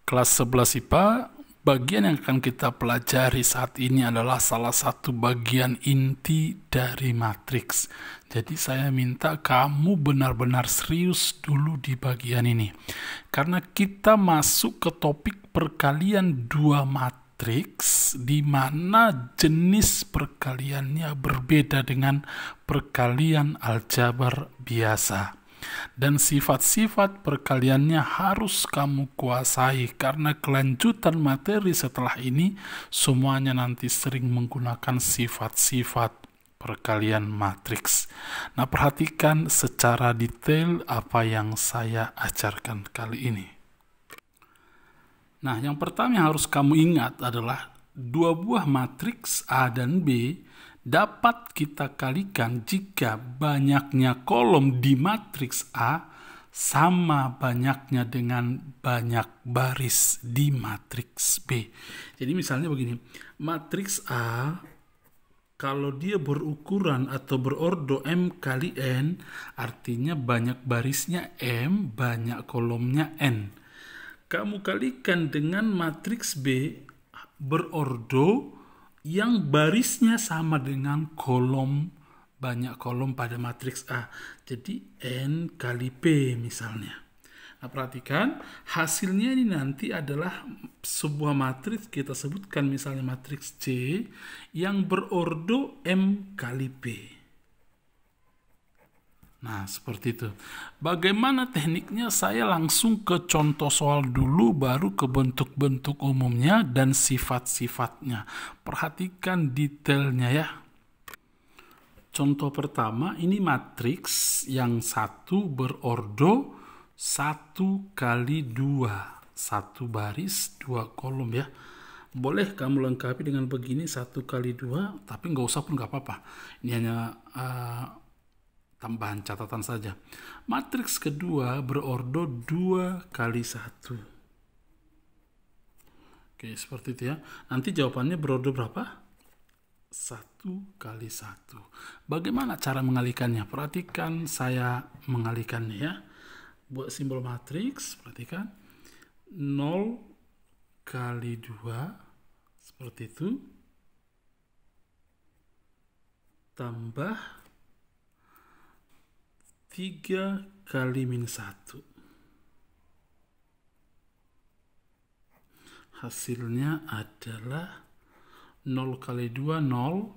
Kelas 11 IPA, bagian yang akan kita pelajari saat ini adalah salah satu bagian inti dari matriks. Jadi saya minta kamu benar-benar serius dulu di bagian ini. Karena kita masuk ke topik perkalian dua matriks, di mana jenis perkaliannya berbeda dengan perkalian aljabar biasa. Dan sifat-sifat perkaliannya harus kamu kuasai, karena kelanjutan materi setelah ini semuanya nanti sering menggunakan sifat-sifat perkalian matriks. Nah, perhatikan secara detail apa yang saya ajarkan kali ini. Nah, yang pertama yang harus kamu ingat adalah dua buah matriks A dan B dapat kita kalikan jika banyaknya kolom di matriks A sama banyaknya dengan banyak baris di matriks B. Jadi misalnya begini, matriks A kalau dia berukuran atau berordo M kali N, artinya banyak barisnya M, banyak kolomnya N. Kamu kalikan dengan matriks B berordo yang barisnya sama dengan banyak kolom pada matriks A. Jadi N kali P misalnya. Nah, perhatikan hasilnya ini nanti adalah sebuah matriks, kita sebutkan misalnya matriks C yang berordo M kali P. Nah, seperti itu. Bagaimana tekniknya? Saya langsung ke contoh soal dulu, baru ke bentuk-bentuk umumnya dan sifat-sifatnya. Perhatikan detailnya ya. Contoh pertama, ini matriks yang satu berordo 1 kali 2. Satu baris, 2 kolom ya. Boleh kamu lengkapi dengan begini 1 kali 2, tapi nggak usah pun nggak apa-apa. Ini hanya tambahan catatan saja. Matriks kedua berordo 2 kali 1. Oke, seperti itu ya. Nanti jawabannya berordo berapa? 1 kali 1. Bagaimana cara mengalikannya? Perhatikan saya mengalikannya ya. Buat simbol matriks, perhatikan. 0 kali 2, seperti itu. Tambah 3 kali min 1. Hasilnya adalah 0 kali 2, 0.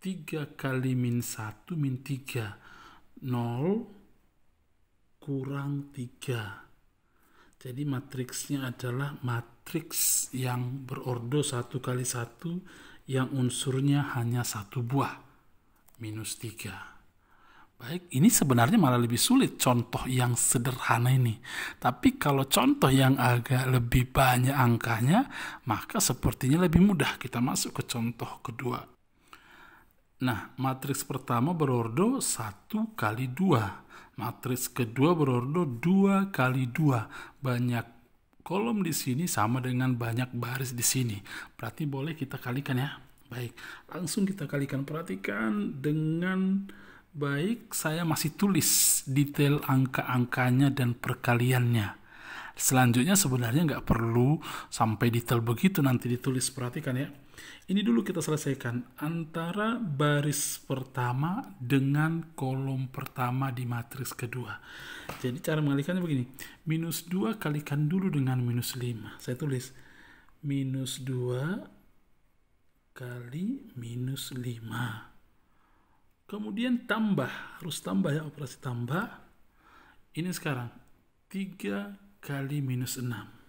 3 kali min 1, min 3. 0 kurang 3. Jadi matriksnya adalah matriks yang berordo 1 kali 1, yang unsurnya hanya 1 buah, minus 3. Baik, ini sebenarnya malah lebih sulit contoh yang sederhana ini. Tapi kalau contoh yang agak lebih banyak angkanya, maka sepertinya lebih mudah. Kita masuk ke contoh kedua. Nah, matriks pertama berordo 1 kali 2. Matriks kedua berordo 2 kali 2. Banyak kolom di sini sama dengan banyak baris di sini. Berarti boleh kita kalikan ya. Baik, langsung kita kalikan. Perhatikan dengan baik, saya masih tulis detail angka-angkanya dan perkaliannya. Selanjutnya sebenarnya nggak perlu sampai detail begitu nanti ditulis. Perhatikan ya. Ini dulu kita selesaikan antara baris pertama dengan kolom pertama di matriks kedua. Jadi cara mengalikannya begini. Minus 2 kalikan dulu dengan minus 5. Saya tulis minus 2 kali minus 5. Kemudian tambah, harus tambah ya, operasi tambah. Ini sekarang 3 kali minus 6.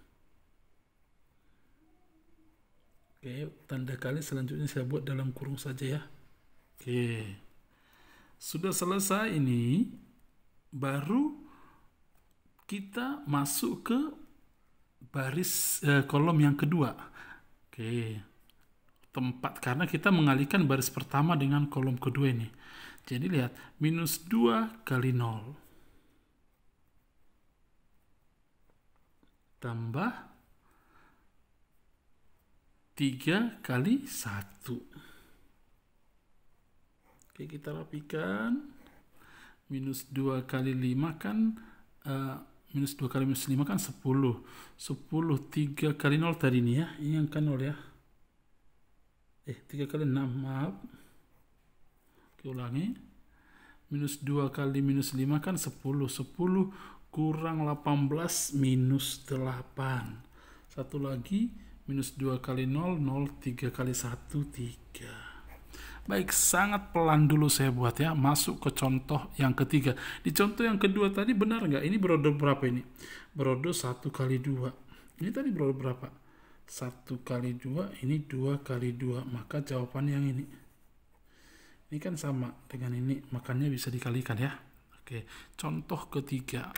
Oke, tanda kali selanjutnya saya buat dalam kurung saja ya. Oke, sudah selesai ini. Baru kita masuk ke baris kolom yang kedua. Oke, tempat, karena kita mengalihkan baris pertama dengan kolom kedua ini. Jadi lihat, minus 2 kali 0. Tambah 3 kali 1. Oke, kita rapikan. Minus 2 kali 5 kan minus 2 kali minus 5 kan 10. 10, 3 kali 0 tadi ini ya. Ini yang kan 0 ya. 3 kali 6, maaf. Oke, ulangi. Minus 2 kali minus 5 kan 10. 10 kurang 18 minus 8. Satu lagi, minus 2 kali 0, 0, 3 kali 1, 3. Baik, sangat pelan dulu saya buat ya. Masuk ke contoh yang ketiga. Di contoh yang kedua tadi benar nggak? Ini berorder berapa ini? Berorder 1 kali 2. Ini tadi berorder berapa? 1 kali 2, ini 2 kali 2. Maka jawaban yang ini. Ini kan sama dengan ini, makanya bisa dikalikan ya. Oke, contoh ketiga.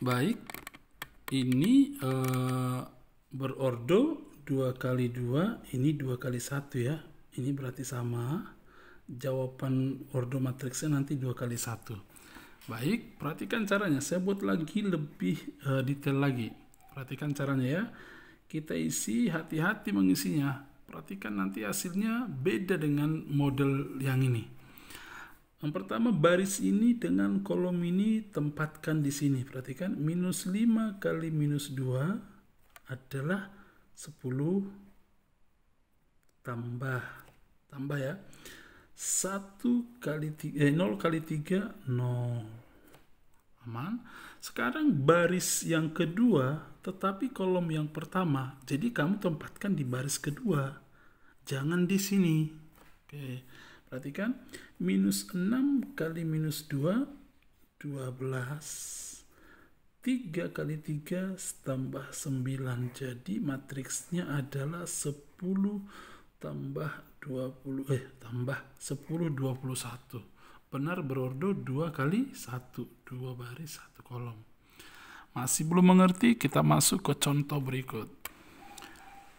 Baik, ini berorder 2 kali 2, ini 2 kali 1 ya. Ini berarti sama. Jawaban ordo matriksnya nanti 2 kali 1. Baik, perhatikan caranya. Saya buat lagi lebih detail lagi. Perhatikan caranya ya. Kita isi, hati-hati mengisinya. Perhatikan nanti hasilnya beda dengan model yang ini. Yang pertama, baris ini dengan kolom ini tempatkan di sini. Perhatikan, minus 5 kali minus 2 adalah 10 tambah ya. 1 kali 3, 0 kali 3, 0. Aman. Sekarang baris yang kedua, tetapi kolom yang pertama. Jadi kamu tempatkan di baris kedua. Jangan di sini. Oke. Perhatikan. Minus 6 kali minus 2, 12. 3 kali 3 tambah 9. Jadi matriksnya adalah 10 tambah 20 tambah 10 21. Benar berordo 2 kali 1, 2 baris 1 kolom. Masih belum mengerti? Kita masuk ke contoh berikut.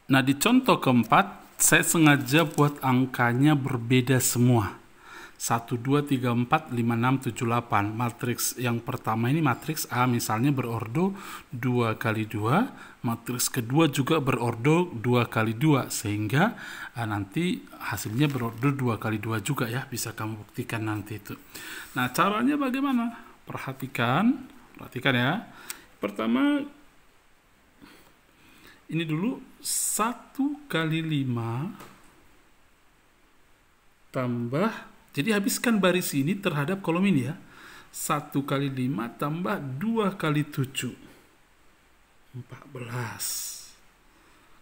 Nah, di contoh keempat saya sengaja buat angkanya berbeda semua. 1, 2, 3, 4, 5, 6, 7, 8. Matriks yang pertama ini matriks A misalnya berordo 2 kali 2. Matriks kedua juga berordo 2 kali 2. Sehingga nanti hasilnya berordo 2 kali 2 juga ya. Bisa kamu buktikan nanti itu. Nah, caranya bagaimana? Perhatikan ya. Pertama, ini dulu 1 kali 5 tambah. Jadi habiskan baris ini terhadap kolom ini ya. 1 kali 5 tambah 2 kali 7. 14.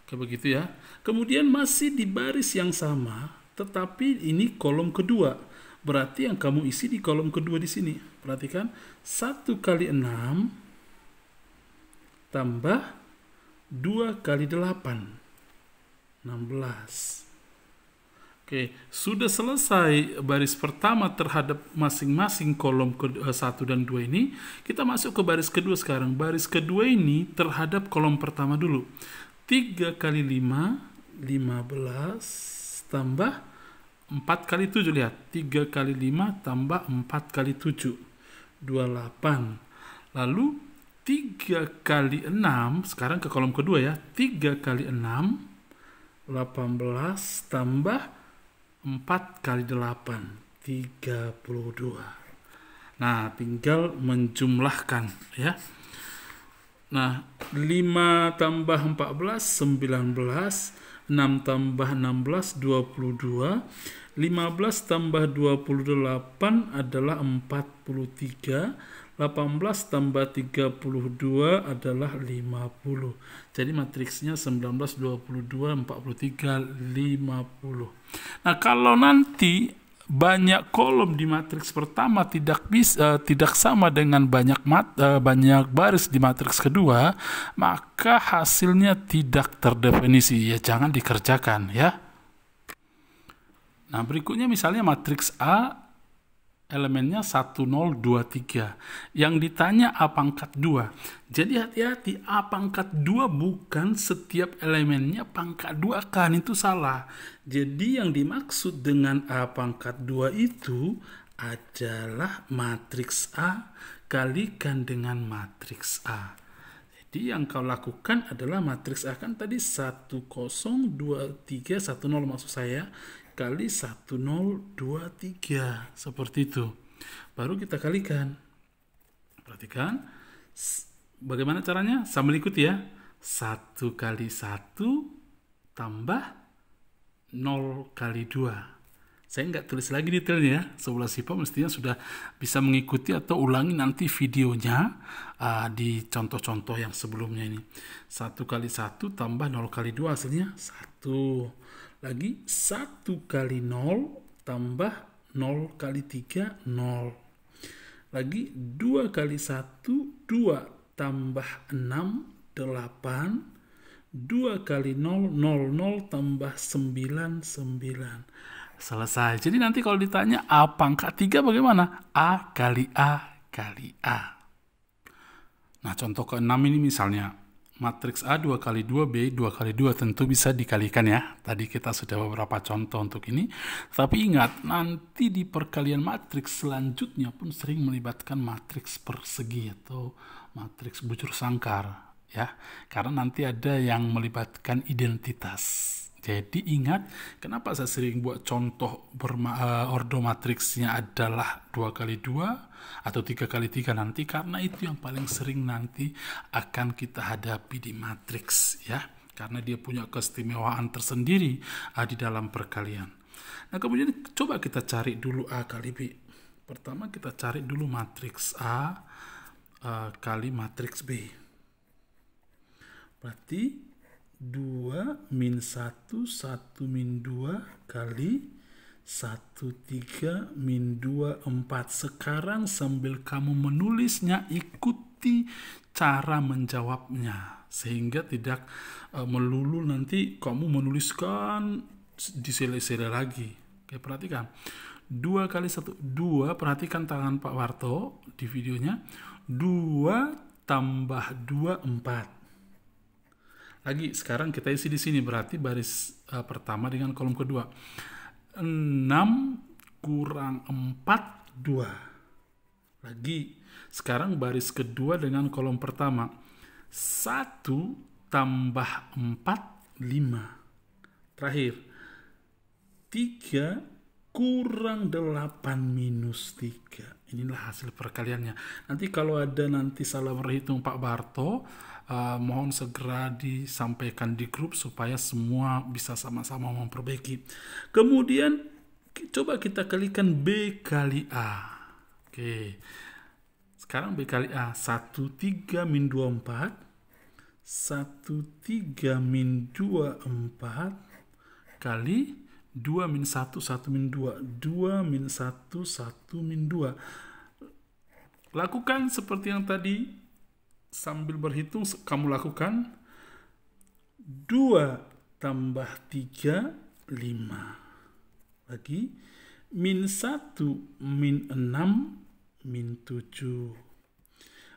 Kayak begitu ya. Kemudian masih di baris yang sama, tetapi ini kolom kedua. Berarti yang kamu isi di kolom kedua di sini. Perhatikan. 1 kali 6 tambah 2 kali 8. 16. Oke, sudah selesai baris pertama terhadap masing-masing kolom 1 dan 2 ini. Kita masuk ke baris kedua sekarang. Baris kedua ini terhadap kolom pertama dulu. 3 kali 5, 15 tambah 4 kali 7. Lihat, 3 kali 5 tambah 4 kali 7. 28. Lalu 3 kali 6, sekarang ke kolom kedua ya. 3 kali 6, 18 tambah 4 kali 8, 32. Nah, tinggal menjumlahkan ya. Nah, 5 tambah 14, 19. 6 tambah 16, 22. 15 tambah 28 adalah 43. 18 tambah 32 adalah 50. Jadi matriksnya 19, 22, 43, 50. Nah, kalau nanti banyak kolom di matriks pertama tidak sama dengan banyak baris di matriks kedua, maka hasilnya tidak terdefinisi. Ya, jangan dikerjakan ya. Nah, berikutnya misalnya matriks A elemennya 1, 0, 2, 3. Yang ditanya A pangkat 2. Jadi hati-hati, A pangkat 2 bukan setiap elemennya pangkat 2 kan, itu salah. Jadi yang dimaksud dengan A pangkat 2 itu adalah matriks A kalikan dengan matriks A. Jadi yang kau lakukan adalah matriks A kan tadi 1, 0, 2, 3, 1, 0 maksud saya, kali 1, 0, 2, 3. Seperti itu. Baru kita kalikan. Perhatikan. Bagaimana caranya? Sambil ikuti ya. 1 kali 1 tambah 0 kali 2. Saya nggak tulis lagi detailnya ya. Sebelah sifat mestinya sudah bisa mengikuti atau ulangi nanti videonya di contoh-contoh yang sebelumnya ini. 1 kali 1 tambah 0 kali 2 hasilnya 1. Lagi 1 kali 0 tambah 0 kali 3, 0. Lagi 2 kali 1, 2 tambah 6, 8. 2 kali 0, 0, 0 tambah 9, 9. Selesai. Jadi nanti kalau ditanya A pangkat 3 bagaimana? A kali A kali A. Nah, contoh ke-6 ini misalnya. Matriks A 2 kali 2, B 2 kali 2 tentu bisa dikalikan ya. Tadi kita sudah beberapa contoh untuk ini. Tapi ingat, nanti di perkalian matriks selanjutnya pun sering melibatkan matriks persegi atau matriks bujur sangkar. Ya, karena nanti ada yang melibatkan identitas. Jadi ingat, kenapa saya sering buat contoh ordo matriksnya adalah 2 kali 2 atau 3 kali 3 nanti, karena itu yang paling sering nanti akan kita hadapi di matriks ya, karena dia punya keistimewaan tersendiri di dalam perkalian. Nah, kemudian coba kita cari dulu A kali B. Pertama kita cari dulu matriks A kali matriks B. Berarti 2 min 1, 1 min 2 kali 1, 3 min 2, 4. Sekarang sambil kamu menulisnya, ikuti cara menjawabnya. Sehingga tidak melulu nanti kamu menuliskan di sele-sele lagi. Oke, perhatikan. 2 kali 1, 2, perhatikan tangan Pak Warto di videonya. 2 tambah 2, 4. Lagi, sekarang kita isi di sini, berarti baris pertama dengan kolom kedua. 6 kurang 4, 2. Lagi, sekarang baris kedua dengan kolom pertama. 1 tambah 4, 5. Terakhir, 3 kurang 8 minus 3. Inilah hasil perkaliannya. Nanti kalau ada salah berhitung Pak Barto, mohon segera disampaikan di grup supaya semua bisa sama-sama memperbaiki. Kemudian coba kita kalikan B kali A. Oke. Sekarang B kali A. 1, 3 min 2, 4. 1, 3 min 2, 4. Kali 2 min 1, 1 min 2. 2 min 1, 1 min 2. Lakukan seperti yang tadi. Sambil berhitung, kamu lakukan 2 tambah 3, 5. Lagi, min 1, min 6, min 7.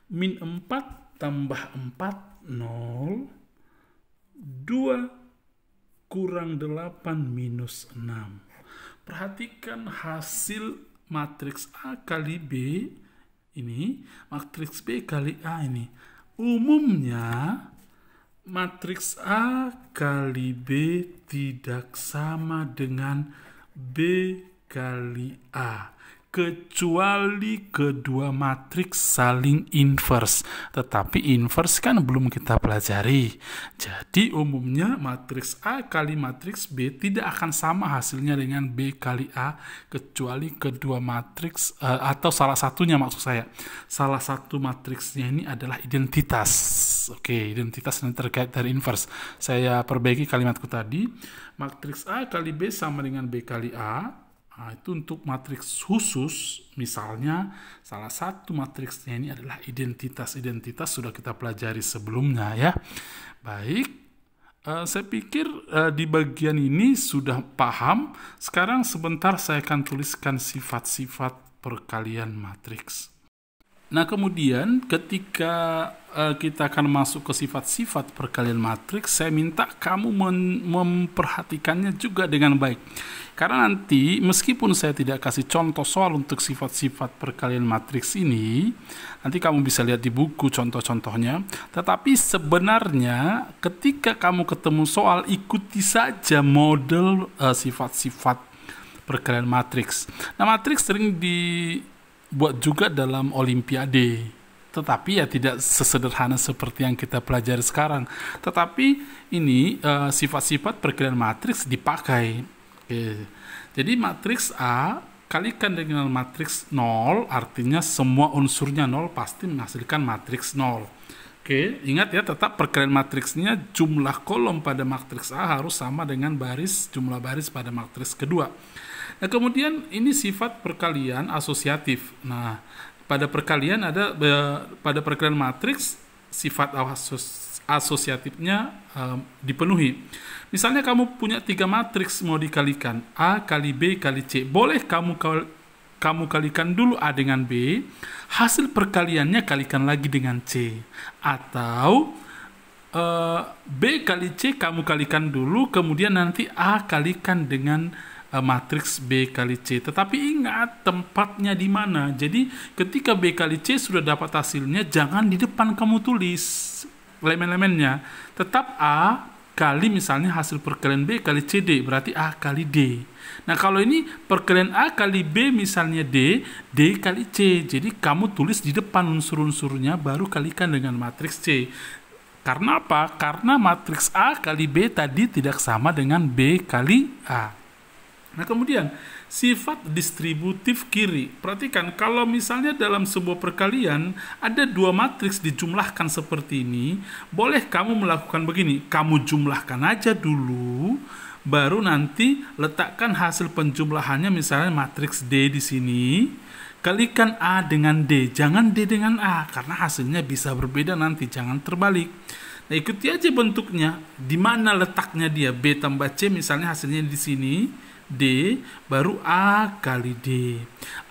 Min 4 tambah 4, 0. 2 kurang 8 minus 6. Perhatikan hasil matriks A kali B ini, matriks B kali A ini. Umumnya matriks A kali B tidak sama dengan B kali A, kecuali kedua matriks saling inverse. Tetapi inverse kan belum kita pelajari. Jadi umumnya matriks A kali matriks B tidak akan sama hasilnya dengan B kali A, kecuali kedua matriks atau salah satunya, maksud saya. Salah satu matriksnya ini adalah identitas. Oke, identitas yang terkait dari inverse. Saya perbaiki kalimatku tadi. Matriks A kali B sama dengan B kali A. Nah, itu untuk matriks khusus, misalnya salah satu matriksnya ini adalah identitas. Identitas sudah kita pelajari sebelumnya ya. Baik, saya pikir di bagian ini sudah paham. Sekarang sebentar saya akan tuliskan sifat-sifat perkalian matriks. Nah, kemudian ketika kita akan masuk ke sifat-sifat perkalian matriks, saya minta kamu memperhatikannya juga dengan baik. Karena nanti, meskipun saya tidak kasih contoh soal untuk sifat-sifat perkalian matriks ini, nanti kamu bisa lihat di buku contoh-contohnya. Tetapi sebenarnya ketika kamu ketemu soal, ikuti saja model sifat-sifat perkalian matriks. Nah, matriks sering dibuat juga dalam olimpiade. tetapi ya tidak sesederhana seperti yang kita pelajari sekarang. Tetapi ini sifat-sifat perkalian matriks dipakai. Oke. Jadi matriks A kalikan dengan matriks 0, artinya semua unsurnya 0 pasti menghasilkan matriks 0. Oke, ingat ya, tetap perkalian matriksnya jumlah kolom pada matriks A harus sama dengan jumlah baris pada matriks kedua. Nah, kemudian ini sifat perkalian asosiatif. Nah, pada perkalian pada perkalian matriks sifat asosiatifnya dipenuhi. Misalnya kamu punya 3 matriks mau dikalikan, A kali B kali C. Boleh kamu kalikan dulu A dengan B, hasil perkaliannya kalikan lagi dengan C. Atau B kali C kamu kalikan dulu, kemudian nanti A kalikan dengan matriks B kali C. Tetapi ingat tempatnya di mana. Jadi ketika B kali C sudah dapat hasilnya, jangan di depan kamu tulis elemen-elemennya. Tetap A kali misalnya hasil perkalian B kali CD, berarti A kali D. Nah, kalau ini perkalian A kali B misalnya D kali C. Jadi kamu tulis di depan unsur-unsurnya, baru kalikan dengan matriks C. Karena apa? Karena matriks A kali B tadi tidak sama dengan B kali A. Nah, kemudian sifat distributif kiri. Perhatikan, kalau misalnya dalam sebuah perkalian ada 2 matriks dijumlahkan seperti ini, boleh kamu melakukan begini. Kamu jumlahkan aja dulu, baru nanti letakkan hasil penjumlahannya, misalnya matriks D di sini, kalikan A dengan D, jangan D dengan A, karena hasilnya bisa berbeda nanti, jangan terbalik. Nah, ikuti aja bentuknya, di mana letaknya dia, B tambah C, misalnya hasilnya di sini, D, baru A kali D.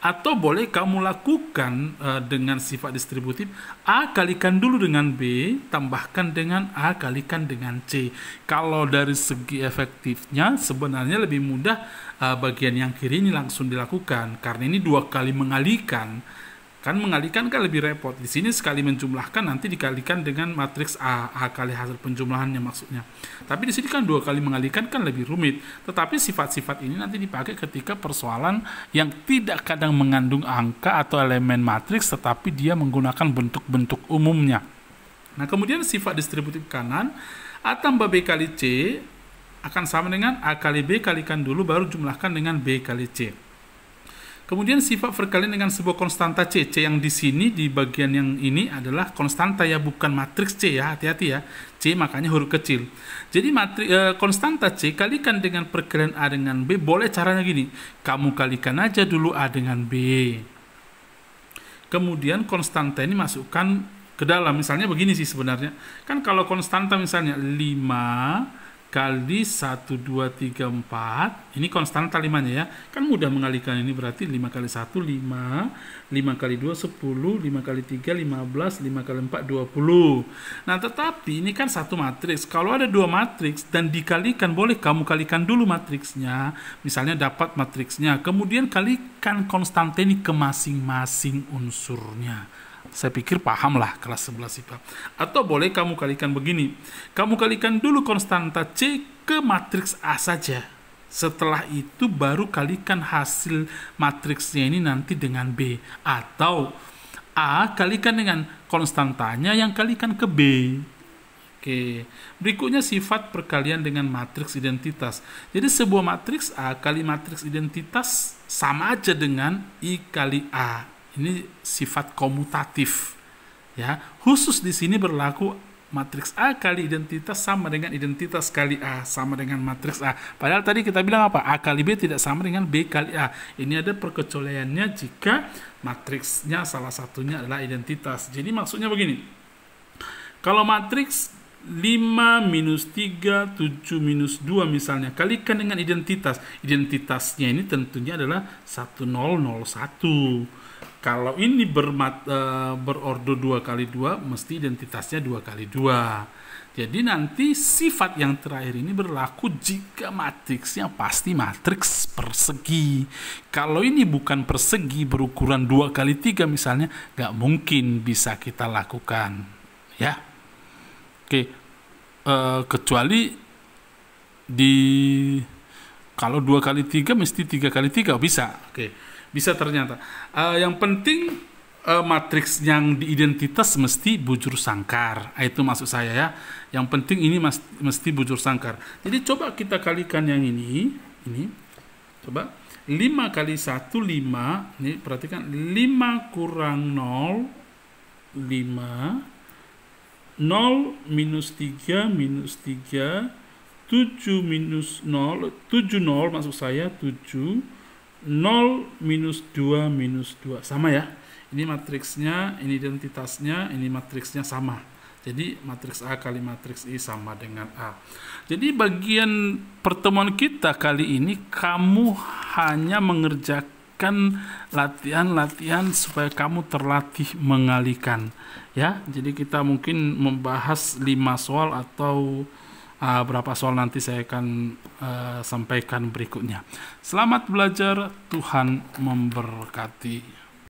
Atau boleh kamu lakukan dengan sifat distributif, A kalikan dulu dengan B, tambahkan dengan A kalikan dengan C. Kalau dari segi efektifnya sebenarnya lebih mudah bagian yang kiri ini langsung dilakukan, karena ini 2 kali mengalihkan. Kan mengalihkan kan lebih repot. Di sini sekali menjumlahkan nanti dikalikan dengan matriks A kali hasil penjumlahannya maksudnya. Tapi di sini kan 2 kali mengalihkan kan lebih rumit. Tetapi sifat-sifat ini nanti dipakai ketika persoalan yang tidak kadang mengandung angka atau elemen matriks, tetapi dia menggunakan bentuk-bentuk umumnya. Nah, kemudian sifat distributif kanan, A tambah B kali C akan sama dengan A kali B kalikan dulu baru jumlahkan dengan B kali C. Kemudian sifat perkalian dengan sebuah konstanta C. C yang di sini di bagian yang ini adalah konstanta ya, bukan matriks C ya, hati-hati ya. C makanya huruf kecil. Jadi konstanta C kalikan dengan perkalian A dengan B, boleh caranya gini. Kamu kalikan aja dulu A dengan B. Kemudian konstanta ini masukkan ke dalam. Misalnya begini sih sebenarnya. Kan kalau konstanta misalnya 5 kali 1, 2, 3, 4, ini konstanta 5-nya ya, kan mudah mengalihkan ini, berarti 5 kali 1, 5, 5 kali 2, 10, 5 kali 3, 15, 5 kali 4, 20. Nah, tetapi ini kan satu matriks, kalau ada 2 matriks dan dikalikan, boleh kamu kalikan dulu matriksnya, misalnya dapat matriksnya, kemudian kalikan konstanta ini ke masing-masing unsurnya. Saya pikir paham lah kelas 11 IPA. Atau boleh kamu kalikan begini. Kamu kalikan dulu konstanta C ke matriks A saja. Setelah itu baru kalikan hasil matriksnya ini nanti dengan B. Atau A kalikan dengan konstantanya yang kalikan ke B. Oke. Berikutnya sifat perkalian dengan matriks identitas. Jadi sebuah matriks A kali matriks identitas sama aja dengan I kali A. Ini sifat komutatif ya. Khusus di sini berlaku matriks A kali identitas sama dengan identitas kali A sama dengan matriks A. Padahal tadi kita bilang apa? A kali B tidak sama dengan B kali A. Ini ada perkecualiannya jika matriksnya salah satunya adalah identitas. Jadi maksudnya begini. Kalau matriks 5 minus 3, 7 minus 2 misalnya, kalikan dengan identitas. Identitasnya ini tentunya adalah 1001. Kalau ini berordo 2 kali 2, mesti identitasnya 2 kali 2. Jadi nanti sifat yang terakhir ini berlaku jika matriksnya pasti matriks persegi. Kalau ini bukan persegi berukuran 2 kali 3 misalnya, nggak mungkin bisa kita lakukan. Ya, oke. Kecuali kalau 2 kali 3 mesti 3 kali 3 bisa. Oke. Bisa ternyata. Yang penting matriks yang di identitas mesti bujur sangkar. Itu maksud saya ya. Yang penting ini mesti bujur sangkar. Jadi coba kita kalikan yang ini. Coba 5 kali 1 5. Nih perhatikan 5 kurang 0 5. 0 minus 3 minus 3. 7 minus 0 7 0 maksud saya 7. 0 minus 2 minus 2 sama ya. Ini matriksnya, ini identitasnya, ini matriksnya sama. Jadi matriks A kali matriks I sama dengan A. Jadi bagian pertemuan kita kali ini kamu hanya mengerjakan latihan-latihan supaya kamu terlatih mengalihkan ya. Jadi kita mungkin membahas 5 soal atau berapa soal nanti saya akan sampaikan berikutnya. Selamat belajar, Tuhan memberkati.